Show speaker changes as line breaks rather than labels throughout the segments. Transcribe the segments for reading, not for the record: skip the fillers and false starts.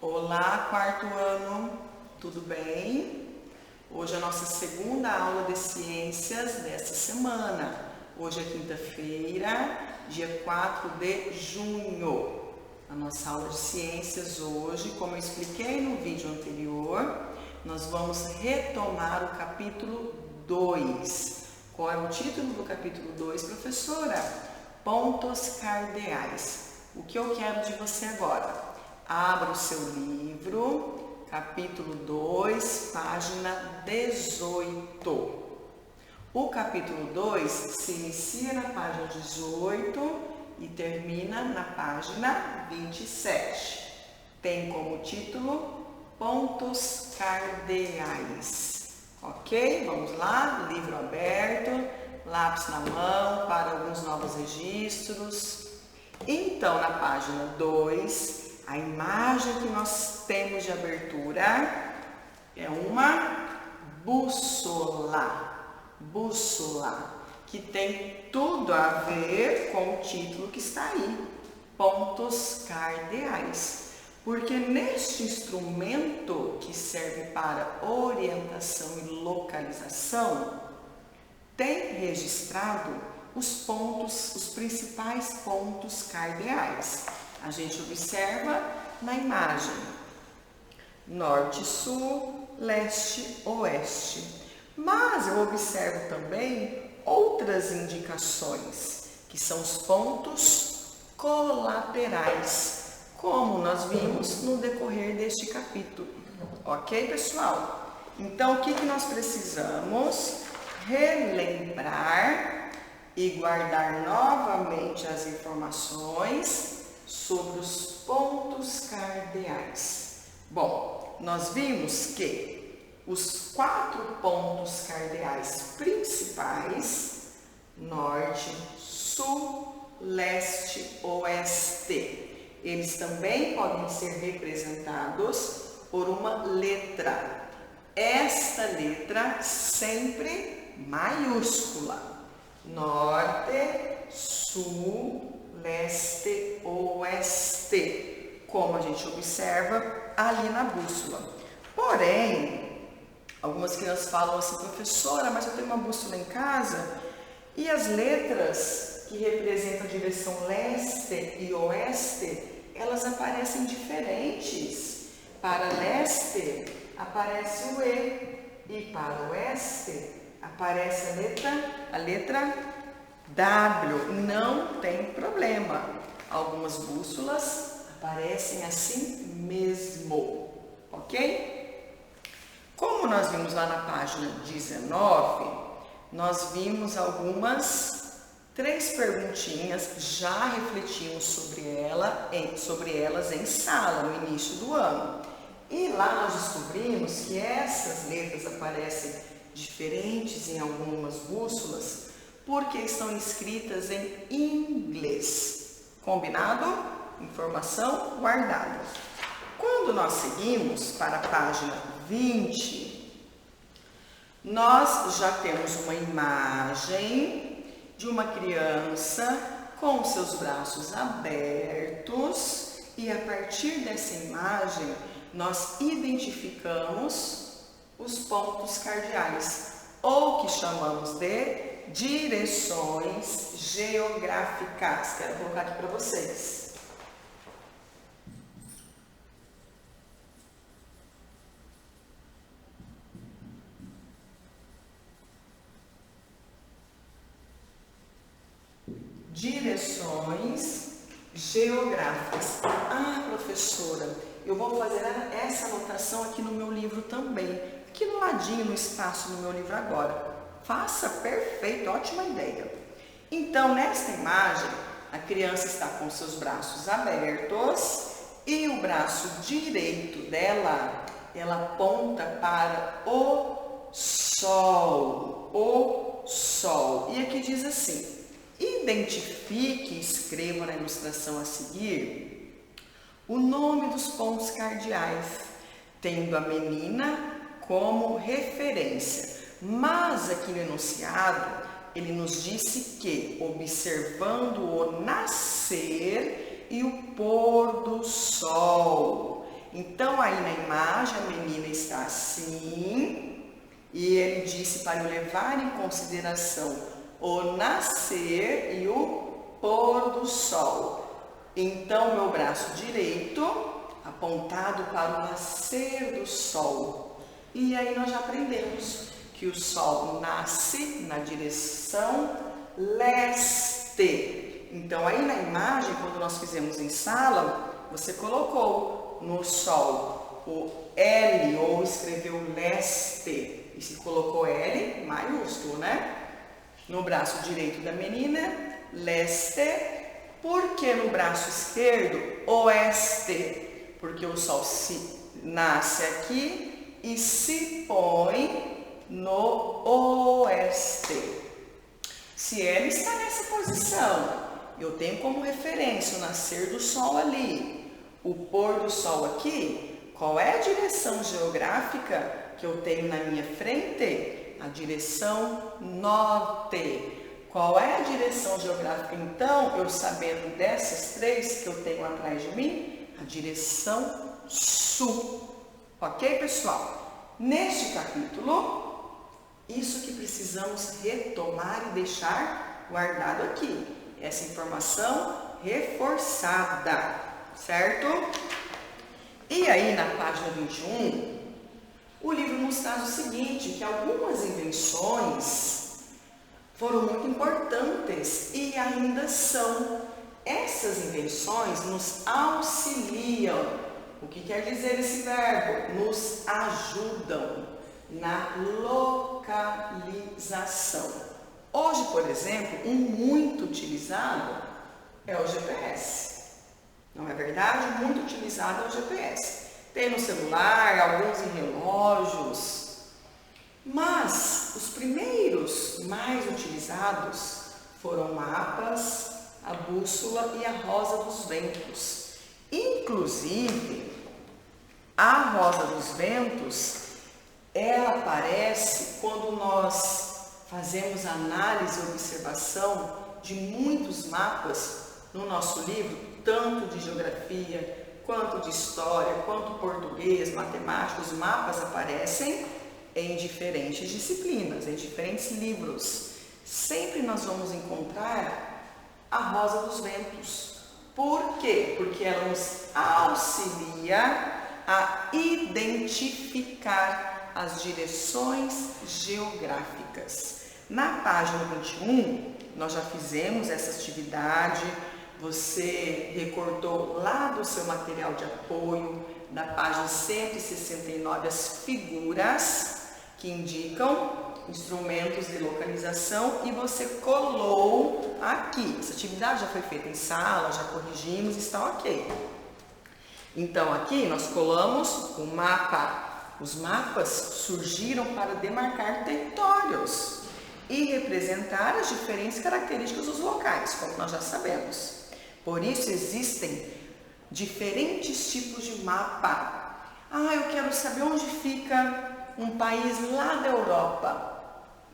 Olá, quarto ano, tudo bem? Hoje é a nossa segunda aula de ciências desta semana. Hoje é quinta-feira, dia 4 de junho. A nossa aula de ciências hoje, como eu expliquei no vídeo anterior, nós vamos retomar o capítulo 2. Qual é o título do capítulo 2, professora? Pontos cardeais. O que eu quero de você agora? Abra o seu livro, capítulo 2, página 18. O capítulo 2 se inicia na página 18 e termina na página 27. Tem como título Pontos cardeais. Ok? Vamos lá, livro aberto, lápis na mão para alguns novos registros. Então, na página 2, a imagem que nós temos de abertura é uma bússola, que tem tudo a ver com o título que está aí, pontos cardeais. Porque neste instrumento que serve para orientação e localização, tem registrado os pontos, os principais pontos cardeais. A gente observa na imagem norte, sul, leste, oeste. Mas eu observo também outras indicações, que são os pontos colaterais, como nós vimos no decorrer deste capítulo. Ok, pessoal? Então, o que nós precisamos? Relembrar e guardar novamente as informações sobre os pontos cardeais. Bom, nós vimos que os 4 pontos cardeais principais, norte, sul, leste, oeste, eles também podem ser representados por uma letra. Esta letra sempre maiúscula. Norte, sul, leste, oeste, como a gente observa ali na bússola. Porém, algumas crianças falam assim, professora, mas eu tenho uma bússola em casa e as letras que representam a direção leste e oeste, elas aparecem diferentes. Para leste aparece o E para oeste aparece a letra W. Não tem problema. Algumas bússolas aparecem assim mesmo, ok? Como nós vimos lá na página 19, nós vimos três perguntinhas, já refletimos sobre elas em sala no início do ano. E lá nós descobrimos que essas letras aparecem diferentes em algumas bússolas porque estão escritas em inglês. Combinado? Informação guardada. Quando nós seguimos para a página 20, nós já temos uma imagem de uma criança com seus braços abertos e a partir dessa imagem nós identificamos os pontos cardeais, ou que chamamos de direções geográficas. Quero colocar aqui para vocês. Direções geográficas. Ah, professora, eu vou fazer essa anotação aqui no meu livro também. Aqui no ladinho, no espaço no meu livro agora. Faça, perfeito, ótima ideia. Então, nesta imagem, a criança está com seus braços abertos e o braço direito dela, ela aponta para o sol. O sol. E aqui diz assim, identifique e escreva na ilustração a seguir o nome dos pontos cardeais, tendo a menina como referência. Mas aqui no enunciado, ele nos disse que, observando o nascer e o pôr do sol, Então, aí na imagem, a menina está assim, e ele disse para eu levar em consideração o nascer e o pôr do sol. Então, meu braço direito apontado para o nascer do sol. E aí nós já aprendemos que o sol nasce na direção leste. Então, aí na imagem, quando nós fizemos em sala, você colocou no sol o L, ou escreveu leste, e se colocou L maiúsculo, né? No braço direito da menina, leste. Por que no braço esquerdo, oeste? Porque o sol nasce aqui e se põe no oeste. Se ele está nessa posição, eu tenho como referência o nascer do sol ali, o pôr do sol aqui. Qual é a direção geográfica que eu tenho na minha frente? A direção norte. Qual é a direção geográfica, então, eu sabendo dessas três que eu tenho atrás de mim? A direção sul. Ok, pessoal? Neste capítulo, isso que precisamos retomar e deixar guardado aqui. Essa informação reforçada, certo? E aí, na página 21, o livro nos traz o seguinte, que algumas invenções foram muito importantes e ainda são. Essas invenções nos auxiliam. O que quer dizer esse verbo? Nos ajudam na localização. Hoje, por exemplo, um muito utilizado é o GPS. Não é verdade? Muito utilizado é o GPS. Tem no celular, alguns em relógios. Mas os primeiros mais utilizados foram mapas, a bússola e a rosa dos ventos. Inclusive, a rosa dos ventos, ela aparece quando nós fazemos análise e observação de muitos mapas no nosso livro, tanto de geografia, quanto de história, quanto português, matemática. Os mapas aparecem em diferentes disciplinas, em diferentes livros. Sempre nós vamos encontrar a rosa dos ventos. Por quê? Porque ela nos auxilia a identificar as direções geográficas. Na página 21, nós já fizemos essa atividade. Você recortou lá do seu material de apoio, da página 169, as figuras que indicam instrumentos de localização, e você colou aqui. Essa atividade já foi feita em sala, já corrigimos, está ok. Então aqui nós colamos o mapa. Os mapas surgiram para demarcar territórios e representar as diferentes características dos locais, como nós já sabemos. Por isso existem diferentes tipos de mapa. Eu quero saber onde fica um país lá da Europa.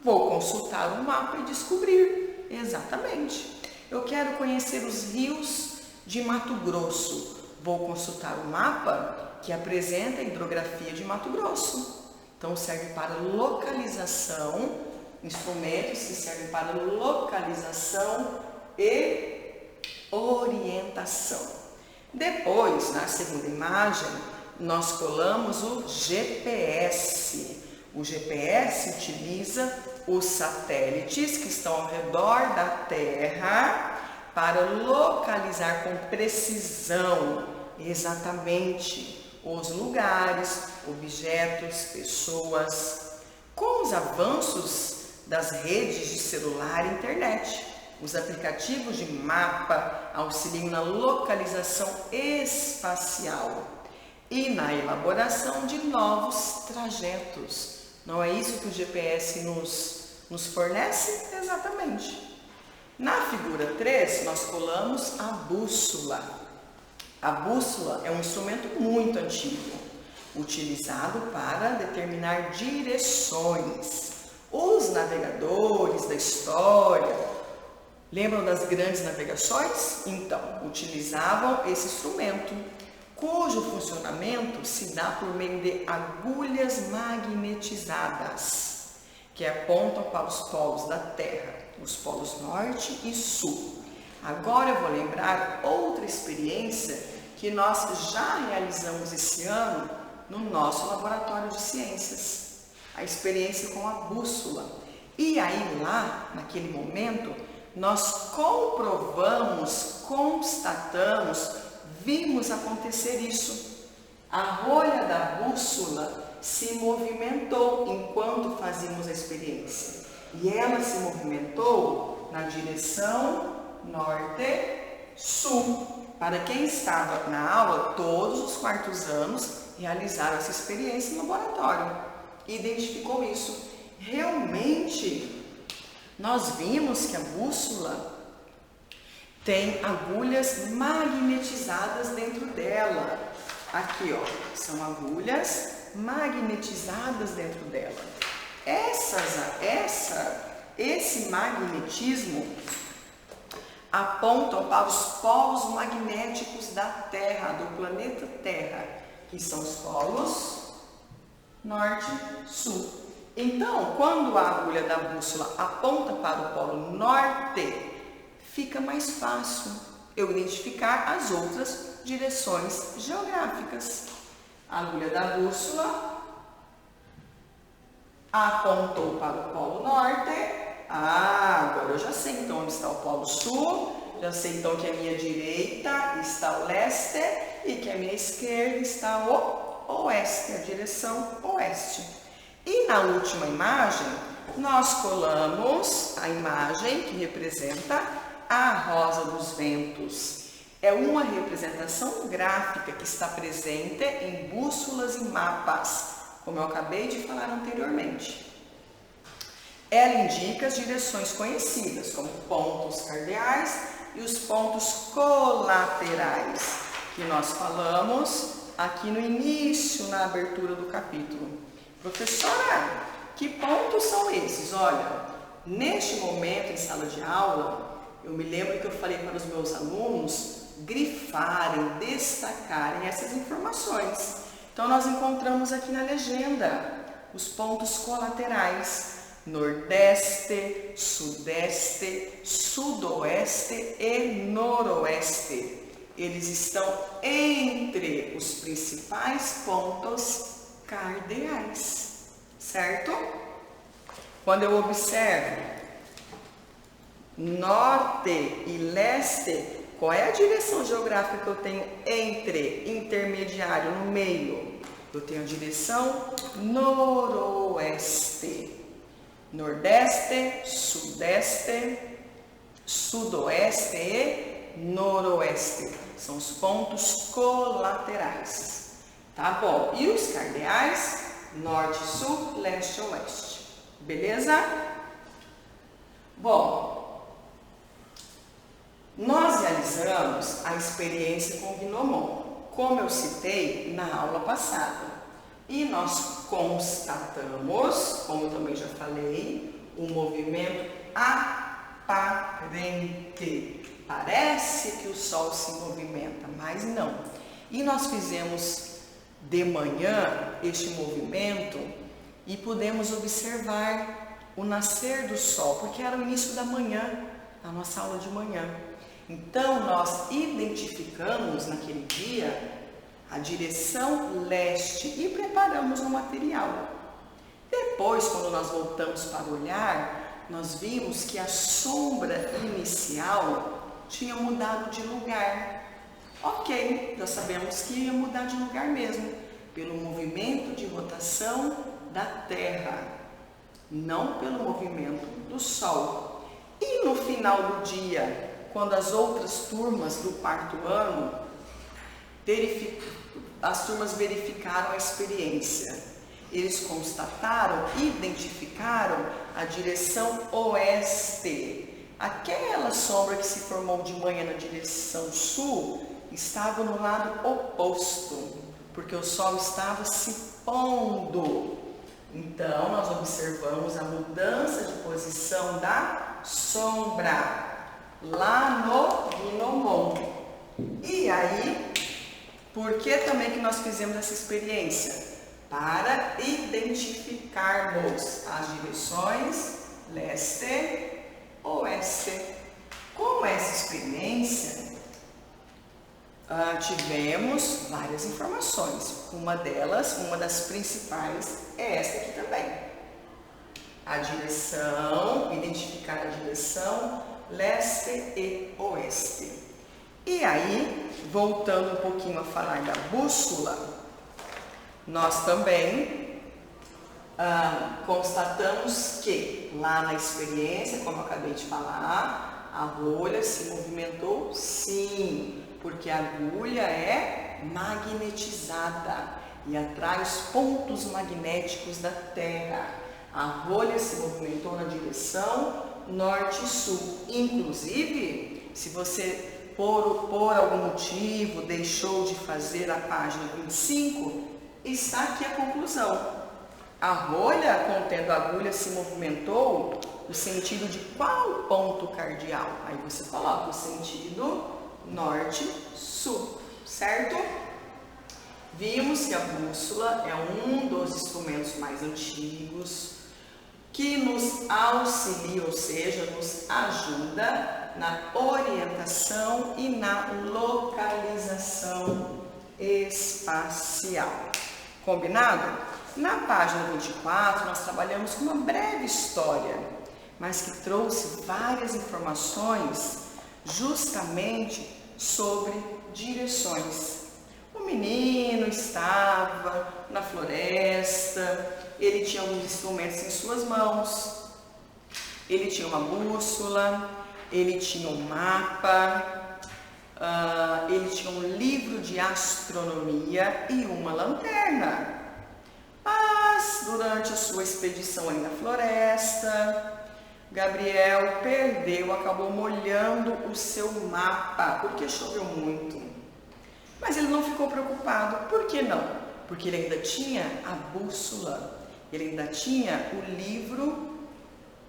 Vou consultar o mapa e descobrir. Exatamente. Eu quero conhecer os rios de Mato Grosso. Vou consultar o mapa que apresenta a hidrografia de Mato Grosso. Então serve para localização, instrumentos que servem para localização e orientação. Depois, na segunda imagem, nós colamos o GPS. O GPS utiliza os satélites que estão ao redor da Terra para localizar com precisão exatamente os lugares, objetos, pessoas. Com os avanços das redes de celular e internet, os aplicativos de mapa auxiliam na localização espacial e na elaboração de novos trajetos. Não é isso que o GPS nos fornece? Exatamente. Na figura 3, nós colamos a bússola. A bússola é um instrumento muito antigo, utilizado para determinar direções. Os navegadores da história, lembram das grandes navegações? Então, utilizavam esse instrumento. cujo funcionamento se dá por meio de agulhas magnetizadas, que apontam para os polos da Terra, os polos norte e sul. Agora eu vou lembrar outra experiência que nós já realizamos esse ano no nosso laboratório de ciências, a experiência com a bússola. E aí lá, naquele momento, nós comprovamos, constatamos, vimos acontecer isso. A rolha da bússola se movimentou enquanto fazíamos a experiência. E ela se movimentou na direção norte-sul. Para quem estava na aula, todos os quartos anos realizaram essa experiência no laboratório. Identificou isso. Realmente, nós vimos que a bússola tem agulhas magnetizadas dentro dela. Aqui, ó, são agulhas magnetizadas dentro dela. Esse magnetismo apontam para os polos magnéticos da Terra, do planeta Terra, que são os polos norte e sul. Então, quando a agulha da bússola aponta para o polo norte, fica mais fácil eu identificar as outras direções geográficas. A agulha da bússola apontou para o polo norte. Agora eu já sei então onde está o polo sul, já sei então que a minha direita está o leste e que a minha esquerda está o oeste, a direção oeste. E na última imagem, nós colamos a imagem que representa a rosa dos ventos. É uma representação gráfica que está presente em bússolas e mapas, como eu acabei de falar anteriormente. Ela indica as direções conhecidas, como pontos cardeais e os pontos colaterais, que nós falamos aqui no início, na abertura do capítulo. Professora, que pontos são esses? Olha, neste momento em sala de aula, eu me lembro que eu falei para os meus alunos grifarem, destacarem essas informações. Então, nós encontramos aqui na legenda os pontos colaterais: nordeste, sudeste, sudoeste e noroeste. Eles estão entre os principais pontos cardeais, certo? Quando eu observo norte e leste, qual é a direção geográfica que eu tenho entre, intermediário, no meio? Eu tenho a direção noroeste. Nordeste, sudeste, sudoeste e noroeste. São os pontos colaterais. Tá bom? E os cardeais? Norte, sul, leste, oeste. Beleza? Bom, nós realizamos a experiência com o gnomon, como eu citei na aula passada. E nós constatamos, como eu também já falei, um movimento aparente. Parece que o Sol se movimenta, mas não. E nós fizemos de manhã este movimento e pudemos observar o nascer do Sol, porque era o início da manhã, a nossa aula de manhã. Então, nós identificamos naquele dia a direção leste e preparamos o material. Depois, quando nós voltamos para olhar, nós vimos que a sombra inicial tinha mudado de lugar. Ok, já sabemos que ia mudar de lugar mesmo, pelo movimento de rotação da Terra, não pelo movimento do Sol. E no final do dia, quando as outras turmas do quarto ano, as turmas verificaram a experiência, eles constataram, identificaram a direção oeste. Aquela sombra que se formou de manhã na direção sul estava no lado oposto, porque o Sol estava se pondo. Então, nós observamos a mudança de posição da sombra lá no gnomon. E aí, Por que também que nós fizemos essa experiência? Para identificarmos as direções leste, oeste. Com essa experiência, tivemos várias informações. Uma das principais é esta aqui também. A direção, identificar a direção leste e oeste. E aí, voltando um pouquinho a falar da bússola, nós também constatamos que lá na experiência, como eu acabei de falar, a rolha se movimentou sim, porque a agulha é magnetizada e atrai os pontos magnéticos da Terra. A rolha se movimentou na direção norte e sul. Inclusive, se você por algum motivo deixou de fazer a página 25, está aqui a conclusão. A rolha contendo a agulha se movimentou no sentido de qual ponto cardial? Aí você coloca o sentido norte-sul, certo? Vimos que a bússola é um dos instrumentos mais antigos que nos auxilia, ou seja, nos ajuda na orientação e na localização espacial. Combinado? Na página 24, nós trabalhamos com uma breve história, mas que trouxe várias informações justamente sobre direções. O menino estava na floresta, ele tinha alguns instrumentos em suas mãos, ele tinha uma bússola, ele tinha um mapa, ele tinha um livro de astronomia e uma lanterna. Mas durante a sua expedição ali na floresta, Gabriel acabou molhando o seu mapa, porque choveu muito. Mas ele não ficou preocupado. Por que não? Porque ele ainda tinha a bússola, ele ainda tinha o livro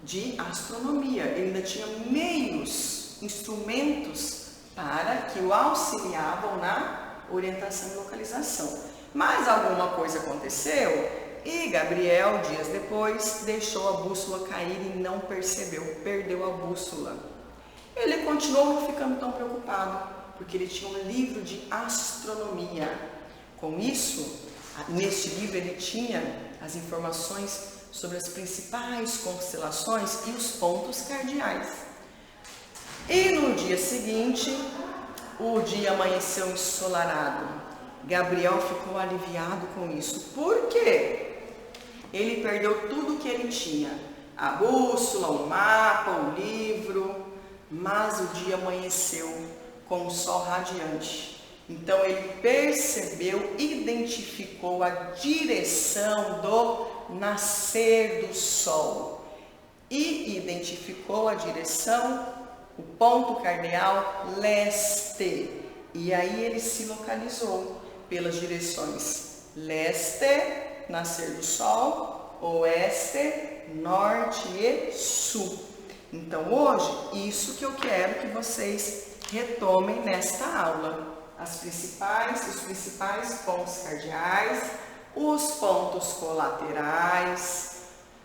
de astronomia, ele ainda tinha meios, instrumentos para que o auxiliavam na orientação e localização. Mas alguma coisa aconteceu e Gabriel, dias depois, deixou a bússola cair e não percebeu, perdeu a bússola. Ele continuou não ficando tão preocupado, porque ele tinha um livro de astronomia. Com isso, neste livro ele tinha as informações sobre as principais constelações e os pontos cardeais. E no dia seguinte, o dia amanheceu ensolarado. Gabriel ficou aliviado com isso. Por quê? Ele perdeu tudo que ele tinha. A bússola, o mapa, o livro, mas o dia amanheceu com o sol radiante. Então ele percebeu, identificou a direção do nascer do sol e identificou a direção, o ponto cardeal leste. E aí ele se localizou pelas direções leste, nascer do sol, oeste, norte e sul. Então hoje, isso que eu quero que vocês retomem nesta aula. Os principais pontos cardeais, os pontos colaterais,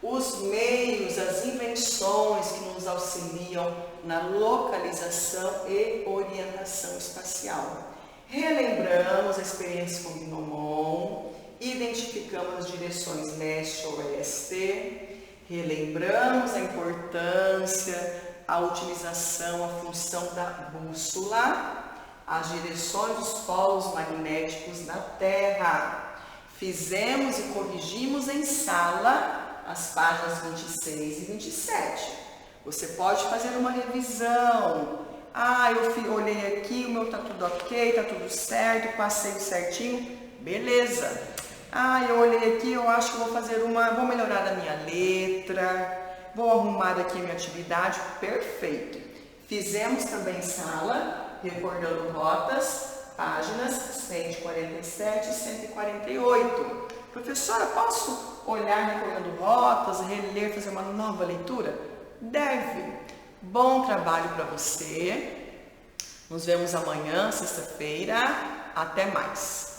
os meios, as invenções que nos auxiliam na localização e orientação espacial. Relembramos a experiência com Gnomon, identificamos as direções leste-oeste, relembramos a importância, a utilização, a função da bússola, as direções dos polos magnéticos da Terra. Fizemos e corrigimos em sala as páginas 26 e 27. Você pode fazer uma revisão. Eu olhei aqui, o meu tá tudo ok, tá tudo certo, passei certinho, beleza. Eu olhei aqui, eu acho que vou vou melhorar a minha letra, vou arrumar aqui a minha atividade, perfeito. Fizemos também em sala, recordando rotas, páginas 147 e 148. Professora, posso olhar recordando rotas, reler, fazer uma nova leitura? Deve. Bom trabalho para você. Nos vemos amanhã, sexta-feira, Até mais!